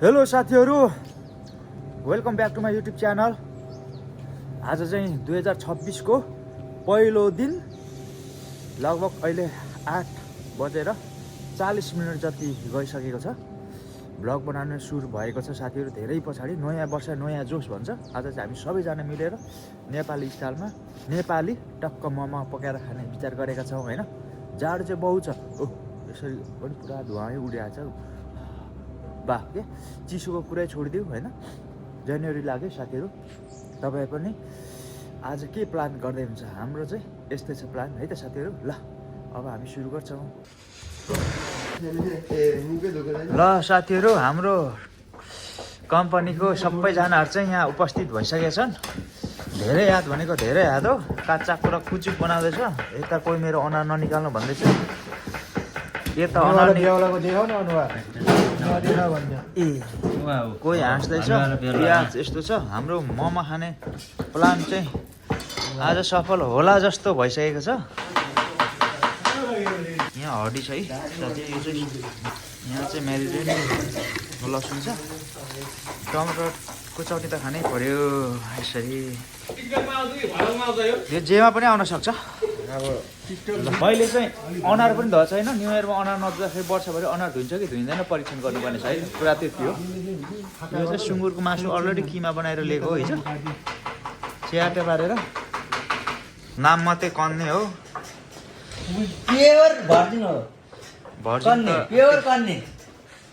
Hello साथीहरु, welcome back to my YouTube channel. आज चाहिँ 2026 को पहिलो दिन, लगभग अहिले 8:40 जति गइसकेको छ। भ्लग बनाउन सुरु भएको छ साथीहरु, धेरै पछाडि। नयाँ वर्ष नयाँ जोस भन्छ। आज चाहिँ हामी सबैजना मिलेर नेपाली स्टाइलमा नेपाली टक्क मोमो पकाएर खाने विचार गरेका छौं हैन। जाडो चाहिँ बहुत छ। ओह, यसरी पनि पुरा धुवाँ उडिरहेछ। बा के चिसोको कुरै छोडिदिऊ हैन। जनवरी लाग्यो साथीहरु, तपाई पनि आज के प्लान गर्दै हुन्छ? हाम्रो चाहिँ यस्तै छ प्लान है त साथीहरु। ल अब हामी सुरु गर्छौं। ल साथीहरु, हाम्रो कम्पनीको सबैजनाहरु चाहिँ यहाँ उपस्थित भइसकेका छन्। धेरै याद भनेको धेरै याद हो। काच्चा कुरा कुचुक बनाउँदैछ। यता कोही मेरो अनुहार ननिकाल्नु भन्दैछ। यता अनुहार निकाल्नको देखाउ न अनुहार। कोही हाँस्दैछ। प्याज यस्तो छ। हाम्रो मोमो खाने प्लान चाहिँ आज सफल होला जस्तो भइसकेको छ। यहाँ हड्डी छ है साथी। यो चाहिँ यहाँ चाहिँ मेरिनेट लसुन छ। टमाटरको चटनी त खानै पर्यो यसरी। यो जेमा पनि आउन सक्छ। मैले चाहिँ अनुहार पनि धोएको छैन। न्यु इयरमा अनुहार नधुँदाखेरि वर्षभरि अनुहार धुइन्छ कि धुइँदैन परीक्षण गर्नुपर्ने छ है। कुरा त्यति हो। यो चाहिँ सुँगुरको मासु अलरेडी किमा बनाएर लिएको हो हिजो। च्याटे पारेर नाम मात्रै कन्ने हो। प्योर भर्जिन हो। भर्जिन त प्योर कन्ने।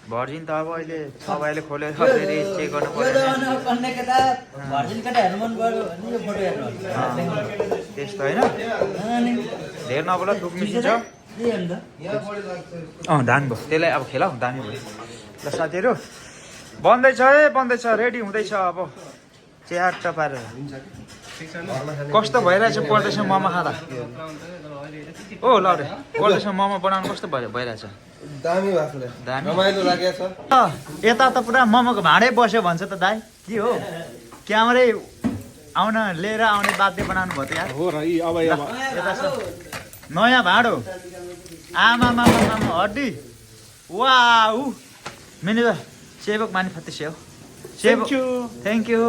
भर्जिन त अब अहिले सबैले खोलेर फेरि चेक गर्नु पर्यो। कन्ने केटा भर्जिन केटाहरु मन गर्यो भने यो फोटो हेर्नु। त्यस्तो हैन। धेर नबोला दुख मिसिन्छ। दामी भयो। त्यसलाई अब खेलाऊ दामी भयो। ल साथीहरु, बन्दैछ है, बन्दैछ, रेडी हुँदैछ। अब च्याट पारेर कस्तो भइरहेछ पर्दैछ मोमो खाँदा। ओ लौरे, पर्दैछ मोमो बनाउनु कस्तो भइरहेछ? दामी भएको छ। दामी रमाइलो लागेछ। यता त पुरा मोमोको भाँडै बस्यो भन्छ त दाइ। के हो, क्यामेरै आउन लिएर आउने बाध्य बनाउनु भयो त यार। हो र यी अब यता छ नयाँ भाँडो। आमा हड्डी। वाउ, मेनेजर सेवक मानि फत्ते सेव। सेवक थ्याङ्क यू।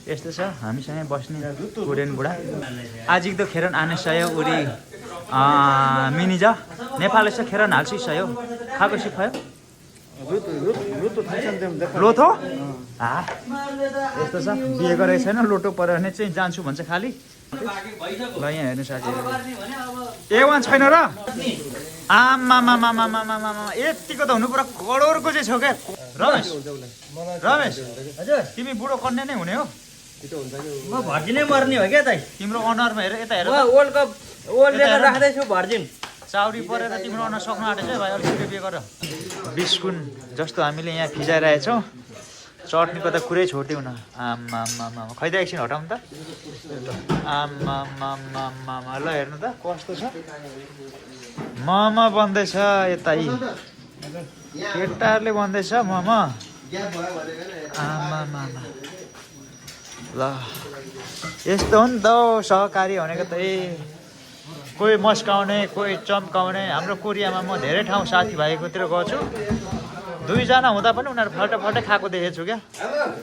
यस्तो छ हामीसँग बस्ने कोरियन बुढा। आजिक त खेरन आने सयो उरी मिनिजा नेपाल से खेरन हाल्छु सयो खाएको सिखायो। लोथो यस्तो छ। बिहे गरेको छैन, लोटो पऱ्यो भने चाहिँ जान्छु भन्छ खालि। ल यहाँ हेर्नु साथीहरु, A1 छैन र? आमा यतिको त हुनु पुरा करोडको चाहिँ छ क्या। रमेश हजुर, तिमी बुढो कन्या नै हुने हो। म भर्जिनै मर्ने हो क्या दाइ। तिम्रो अनुहारमा हेर, यता हेर। वर्ल्ड कप लिएर राख्दै छु भर्जिन। चाउरी परेर तिम्रो अनुहार सक्नु आँटेछ है भाइ। अलिक छिटो बिहे गर। बिस्कुन जस्तो हामीले यहाँ फिजाइरहेछौँ। चटनीको त कुरै छोडिदिउँ न। आमा खैदा एकछिन हटाउँ त। आमा ल हेर्नु त कस्तो छ। मोमो बन्दैछ यता। केटाहरूले बन्दैछ मोमो। आमा ल यस्तो हो नि त सहकारी भनेको त। कोही मस्काउने, कोही चम्काउने। हाम्रो कोरियामा म धेरै ठाउँ साथीभाइकोतिर गएको छु। दुईजना हुँदा पनि उनीहरू फल्टै खाएको देखेको छु क्या।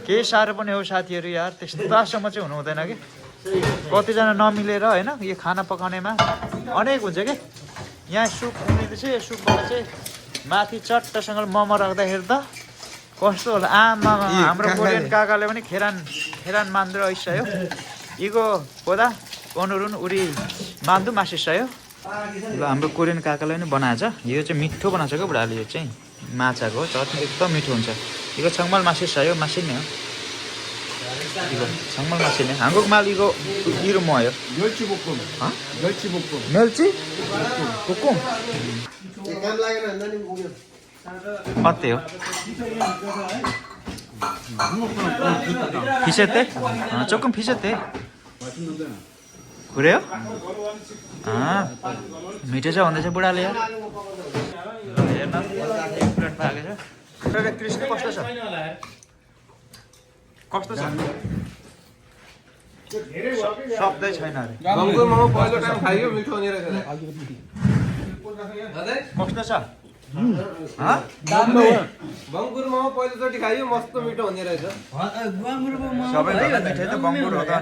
केही साह्रो पनि हो साथीहरू यार। त्यस्तासम्म चाहिँ हुनु हुँदैन कि। कतिजना नमिलेर होइन यो खाना पकाउनेमा अनेक हुन्छ क्या। यहाँ सुप उम्लिँदैछ। यो सुपबाट चाहिँ माथि चट्टसँग मोमो राख्दाखेरि त कस्तो होला। आमा हाम्रो कोरियन काकाले पनि खेरान मान्दो आइसक्यो। इगो पोदा अनुरुन उरी मान्दु मासिसक्यो। ल हाम्रो कोरियन काकाले पनि बनाएछ। यो चाहिँ मिठो बनाएको छ क्या बुढाले। यो चाहिँ माछाको चटनी एकदम मिठो हुन्छ। इगो छङ्मल मासिसक्यो। मासिने हो इगो छङ्मल मासिने। 한국 말 이거 이름 뭐예요? 멸치 볶음. 어? 멸치 볶음. 멸치? 볶음. काम लागेन नानी उयो। 어때요? 비슷해? 조금 비슷해. 그래요? मिठो छ भन्दैछ बुढाले यार। हेर्न एक प्लेट पाकेछ। तर क्रिस्पी कस्तो छ? कस्तो छ? सक्दै छैन अरे। गाउँको मोमो पहिलो टाइम खाइयो मिठो नि रहेछ। कस्तो छ? बङ्कुर मोमो पहिलोचोटि खायो मस्तो मिठो हुने रहेछ गुवामुरको मोमो सबैभन्दा मिठो त बङ्गुर हो त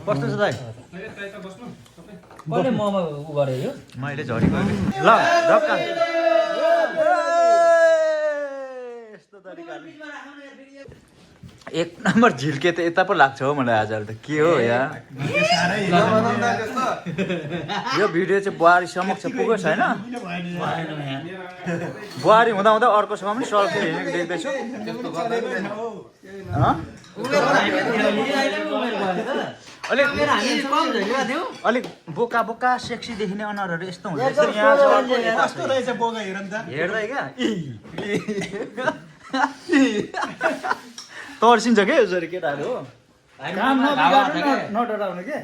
कस्तो छ दाइ कहिले मोमो उ गरे यो मैले झरेको ल ढक्का यस्तो तरिकाले एक नम्बर झिल्के त यता पो लाग्छ हो मलाई आज त के हो यार यो भिडियो चाहिँ बुहारी समक्ष पुगेको छैन बुहारी हुँदा हुँदा अर्कोसँग पनि सल्फी हिँडेको देख्दैछु अलिक बोका बोका सेक्सी देखिने अनुहारहरू यस्तो हुँदो रहेछ हेर्दै क्या तर्सिन्छ क्या यसरी केटाहरू हो काम नडराउनु के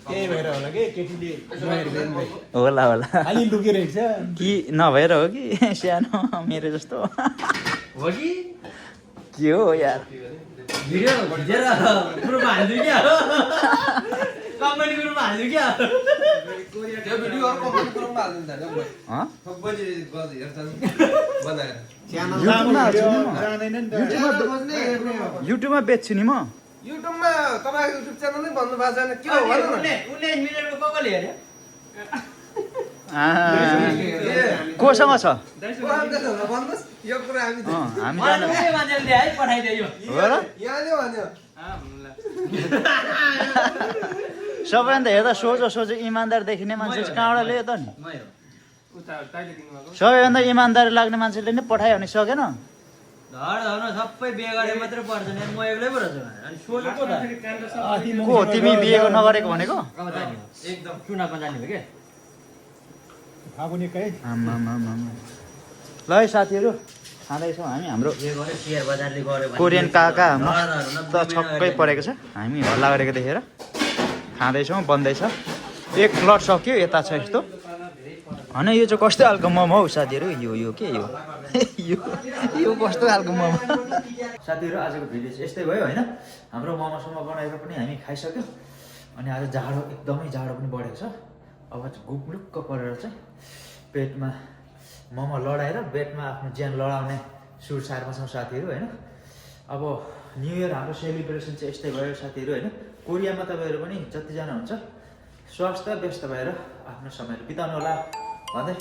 त्यही भएर होला कि केटीले होला होला अलि लुकिरहेको छ कि नभएर हो कि सानो मेरो जस्तो हो कि के हो यार भिडियो खिचेर ग्रुपमा हाल्छु क्या कमेन्ट ग्रुपमा हाल्छु क्या त्यो भिडियो अर्को कमेन्ट ग्रुपमा हाल्दिन्छ हँ? सबैले हेर्छन् बनाएर जाँदैन नि त युट्युबमा बेच्छु नि म युट्युबमा तपाईँको युट्युब च्यानल नै भन्नु भएको छैन के हो भन्नु न 19 मिनेटको कसले हेर्यो कोसँग छ भन्नुहोस् यो कुरा हामी हामी मलाई जानु कुनै मान्छेले है पठाइदियो यो हो र यहाँले भन्यो सबैभन्दा हेर्दा सोझो सोझो इमान्दार देखिने मान्छे चाहिँ कहाँबाट ल्यायो त नि सबैभन्दा इमान्दारी लाग्ने मान्छेले नै पठायो भने सकेन धर धर सबै बिहे गरे मात्रै पर्छ नि म एक्लै पो रहेछु अनि सोझो को त को तिमी बिहे नगरेको भनेको अब जाने हो एकदम चुनावमा जाने हो के फागुने कहीँ ल है साथीहरू खाँदैछौँ हामी हाम्रो बिहे गरे शेयर बजारले गरे भने कोरियन काका मस्त छक्कै परेको छ हामी हल्ला गरेको देखेर खाँदैछौँ बन्दैछ एक प्लट सक्यो यता छ यस्तो होइन यो चाहिँ कस्तो खालको मोमो हौ साथीहरू यो के यो कस्तो खालको मोमो साथीहरू आजको भिडियो चाहिँ यस्तै भयो होइन हाम्रो मोमोसम्म बनाएर पनि हामी खाइसक्यो अनि आज जाडो एकदमै जाडो पनि बढेको छ अब चाहिँ गुक्लुक्क परेर चाहिँ पेटमा मोमो लडाएर पेटमा आफ्नो ज्यान लडाउने सुरसारमा छौँ साथीहरू होइन अब न्यु इयर हाम्रो सेलिब्रेसन चाहिँ यस्तै भयो साथीहरू होइन कोरियामा तपाईँहरू पनि जतिजना हुन्छ स्वास्थ्य व्यस्त भएर आफ्नो समयहरू बिताउनु होला भन्दै